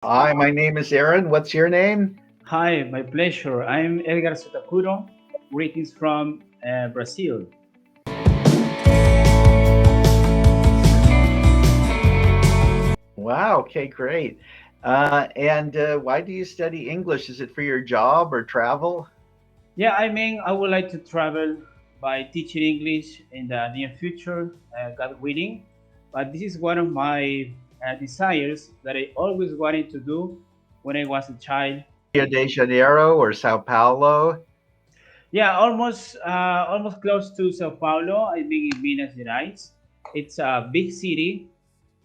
Hi, my name is Aaron. What's your name? Hi, my pleasure. I'm Edgar Sotakuro. Greetings from Brazil. Wow, okay, great. And why do you study English? Is it for your job or travel? Yeah, I mean, I would like to travel by teaching English in the near future, God willing. But this is one of my desires that I always wanted to do when I was a child. Rio de Janeiro or Sao Paulo? Yeah, almost close to Sao Paulo. I mean, in Minas Gerais. It's a big city,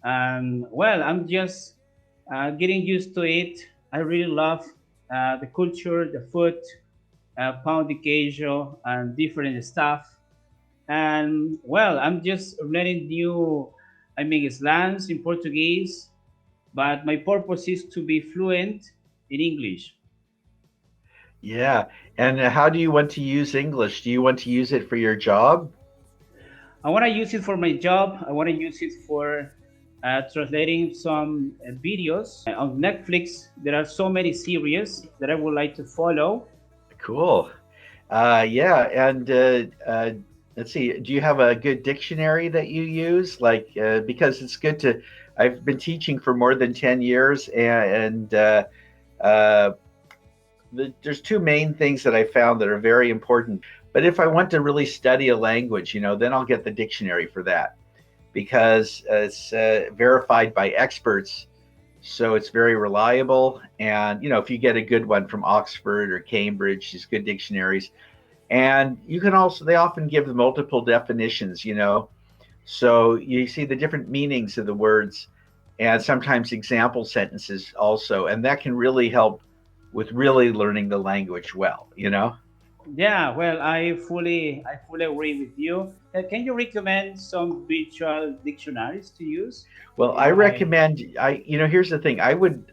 and well, I'm just getting used to it. I really love the culture, the food, pound de queijo, and different stuff. And well, I'm just learning new, I mean, slangs in Portuguese, but my purpose is to be fluent in English. Yeah. And how do you want to use English? Do you want to use it for your job? I want to use it for my job. I want to use it for translating some videos on Netflix. There are so many series that I would like to follow. Cool. Yeah. And let's see, do you have a good dictionary that you use? Because it's good to, I've been teaching for more than 10 years and uh, there's two main things that I found that are very important. But if I want to really study a language, then I'll get the dictionary for that because it's verified by experts. So it's very reliable. And, if you get a good one from Oxford or Cambridge, these good dictionaries. And you can also, they often give multiple definitions. So you see the different meanings of the words and sometimes example sentences also. And that can really help with really learning the language well. Yeah, well, I fully agree with you. Can you recommend some virtual dictionaries to use? Well, I If I recommend, here's the thing. I would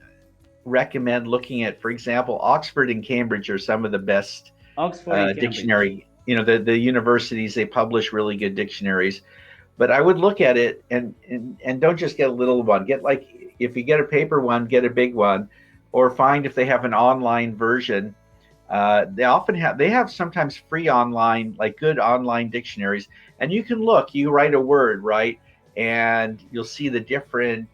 recommend looking at, for example, Oxford and Cambridge are some of the best Oxford and Cambridge. dictionary, the universities, they publish really good dictionaries. But I would look at it and don't just get a little one. Get like, if you get a paper one, get a big one, or find if they have an online version. They have sometimes free online, like good online dictionaries, and you can look. You write a word, right, and you'll see the different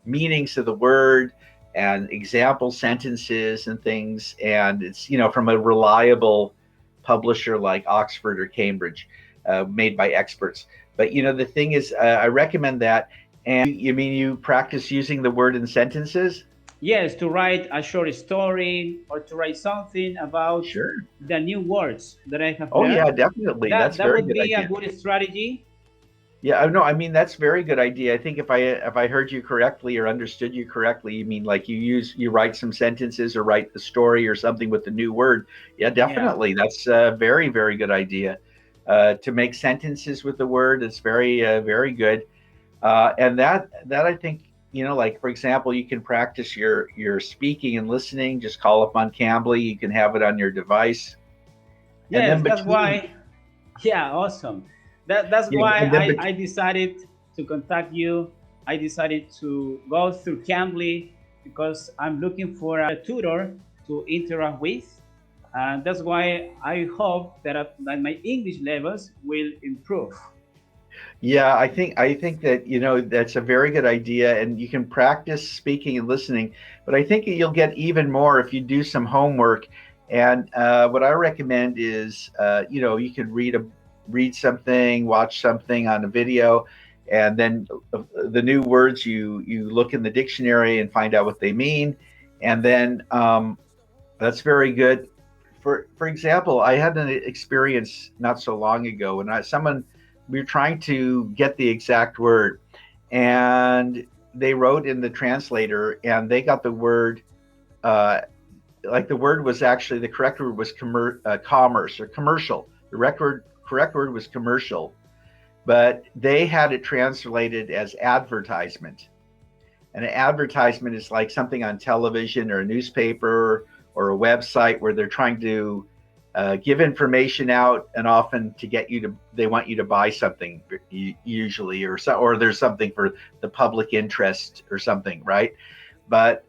meanings of the word and example sentences and things. And it's from a reliable publisher like Oxford or Cambridge, made by experts. But the thing is, I recommend that. And you mean you practice using the word in sentences? Yes, to write a short story or to write something about Sure. the new words that I have Oh yeah, learned. definitely. That That's a that very would good be a idea. good strategy. Yeah, no, I mean that's a very good idea. I think if I heard you correctly or understood you correctly, you mean like you write some sentences or write the story or something with the new word. Yeah, Yeah. definitely. That's a very very good idea. To make sentences with the word is very good. And that I think like for example, you can practice your speaking and listening. Just call up on Cambly. You can have it on your device, and Yes, then that's between why. Yeah, awesome. That's yeah, why and then I decided to contact you. I decided to go through Cambly because I'm looking for a tutor to interact with. And that's why I hope that my English levels will improve. Yeah, I think that that's a very good idea, and you can practice speaking and listening. But I think you'll get even more if you do some homework. And what I recommend is, you could read something, watch something on a video, and then the new words you look in the dictionary and find out what they mean, and then that's very good. For example, I had an experience not so long ago when someone we were trying to get the exact word, and they wrote in the translator, and they got the word uh, like the word was actually the correct word was commerce or commercial. The correct word was commercial, but they had it translated as advertisement. And an advertisement is like something on television or a newspaper or a website where they're trying to give information out, and often to get you to they want you to buy something usually, or there's something for the public interest or something, right? But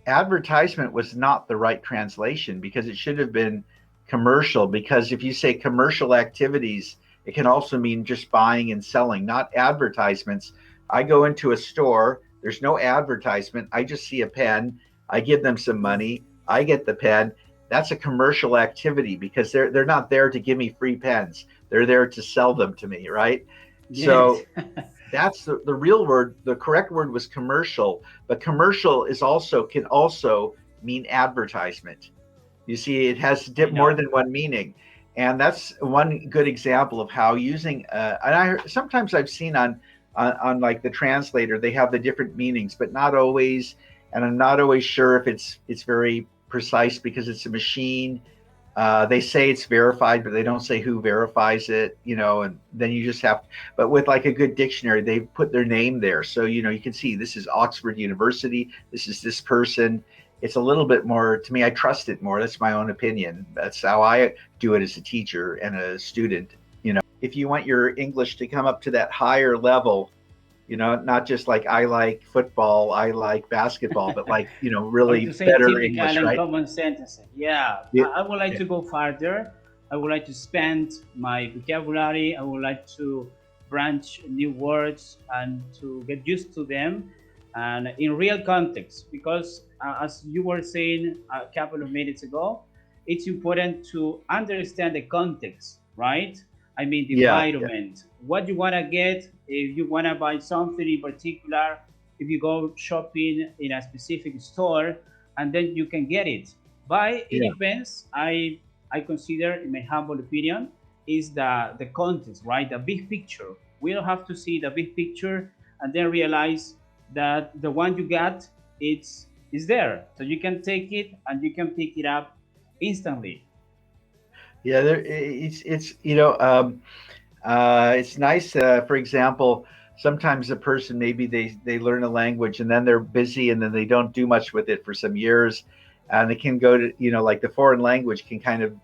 advertisement was not the right translation because it should have been commercial. Because if you say commercial activities, it can also mean just buying and selling, not advertisements. I go into a store, there's no advertisement. I just see a pen. I give them some money. I get the pen. That's a commercial activity because they're not there to give me free pens. They're there to sell them to me, right? Yes. So that's the real word. The correct word was commercial, but commercial is also can also mean advertisement. You see, it has I more know. than one meaning, and that's one good example of how using. And I sometimes I've seen on like the translator, they have the different meanings, but not always. And I'm not always sure if it's very precise because it's a machine. They say it's verified, but they don't say who verifies it, and then you just have, but with like a good dictionary, they put their name there. So, you can see this is Oxford University. This is this person. It's a little bit more, to me, I trust it more. That's my own opinion. That's how I do it as a teacher and a student. If you want your English to come up to that higher level, not just like I like football, I like basketball, but like, Or to really say better typical English, and right? common sentences. Yeah, Yeah. I would like to go further. I would like to expand my vocabulary. I would like to branch new words and to get used to them and in real context. Because as you were saying a couple of minutes ago, it's important to understand the context, right? I mean, the Yeah. environment, what you want to get, if you want to buy something in particular, if you go shopping in a specific store, and then you can get it. But it Yeah. depends. I consider, in my humble opinion, is the context, right? The big picture. We don't have to see the big picture and then realize that the one you got it's is there, so you can take it and you can pick it up instantly. Yeah, it's it's nice. For example, sometimes a person maybe they learn a language and then they're busy and then they don't do much with it for some years, and it can go to like the foreign language can kind of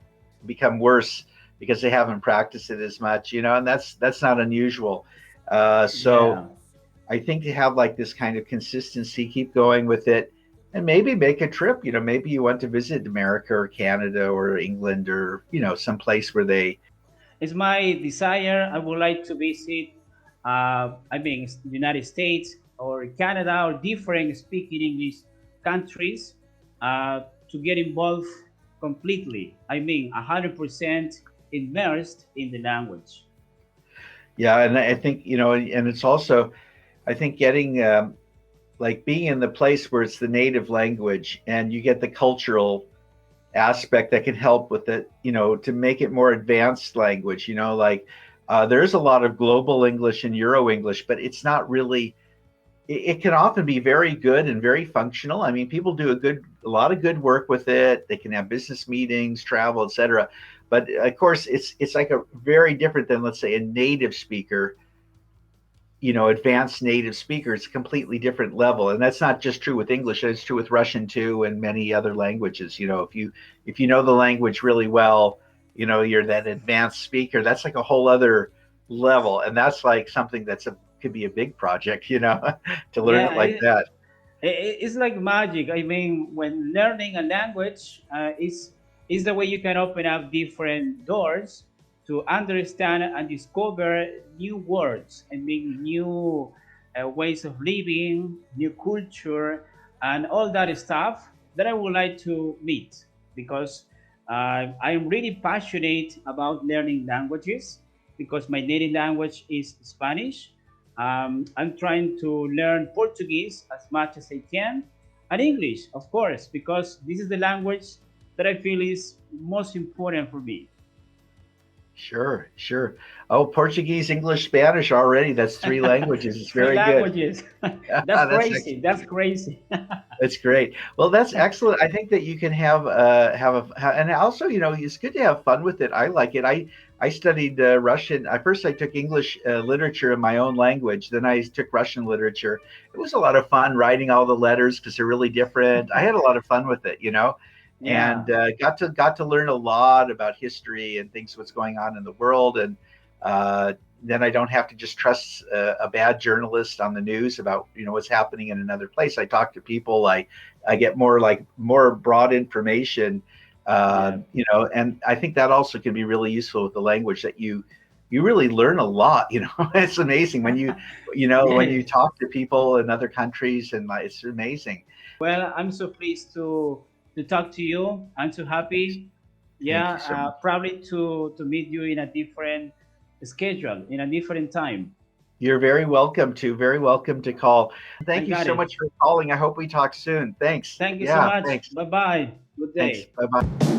become worse because they haven't practiced it as much, and that's not unusual. So Yeah. I think to have like this kind of consistency, keep going with it, and maybe make a trip. Maybe you want to visit America or Canada or England or some place where they. It's my desire. I would like to visit, I mean, United States or Canada or different speaking English countries to get involved completely. I mean, 100% immersed in the language. Yeah, and I think and it's also I think getting like being in the place where it's the native language and you get the cultural aspect that can help with it, to make it more advanced language. Like there's a lot of global English and Euro English, but it's not really. It can often be very good and very functional. I mean, people do a lot of good work with it. They can have business meetings, travel, etc. But of course, it's like a very different than, let's say, a native speaker, advanced native speaker. It's a completely different level, and that's not just true with English. It's true with Russian too, and many other languages. If you know the language really well, you're that advanced speaker. That's like a whole other level, and that's like something could be a big project, to learn it Yeah, like that. it's like magic. I mean, when learning a language is the way you can open up different doors to understand and discover new words. I mean, new ways of living, new culture, and all that stuff that I would like to meet because I'm really passionate about learning languages because my native language is Spanish. I'm trying to learn Portuguese as much as I can, and English, of course, because this is the language that I feel is most important for me. Sure, sure. Oh, Portuguese, English, Spanish already. That's three languages. It's Three very good. languages. That's That's crazy. That's crazy. That's great. Well, that's excellent. I think that you can and also, it's good to have fun with it. I like it. I studied Russian. At first, I took English literature in my own language. Then I took Russian literature. It was a lot of fun writing all the letters because they're really different. I had a lot of fun with it, Yeah. and got to learn a lot about history and things, what's going on in the world, and then I don't have to just trust a bad journalist on the news about what's happening in another place. I talk to people. I get more broad information. Yeah. And I think that also can be really useful with the language, that you really learn a lot. It's amazing when when you Yes. talk to people in other countries, and it's amazing. Well, I'm so pleased to talk to you. I'm so happy. Thank Yeah, you so much. probably to meet you in a different schedule, in a different time. You're very welcome to call. I Thank you got so it. much for calling. I hope we talk soon. Thanks. Thank you so Yeah, much. thanks. Bye bye. Good Thanks. day. Bye bye.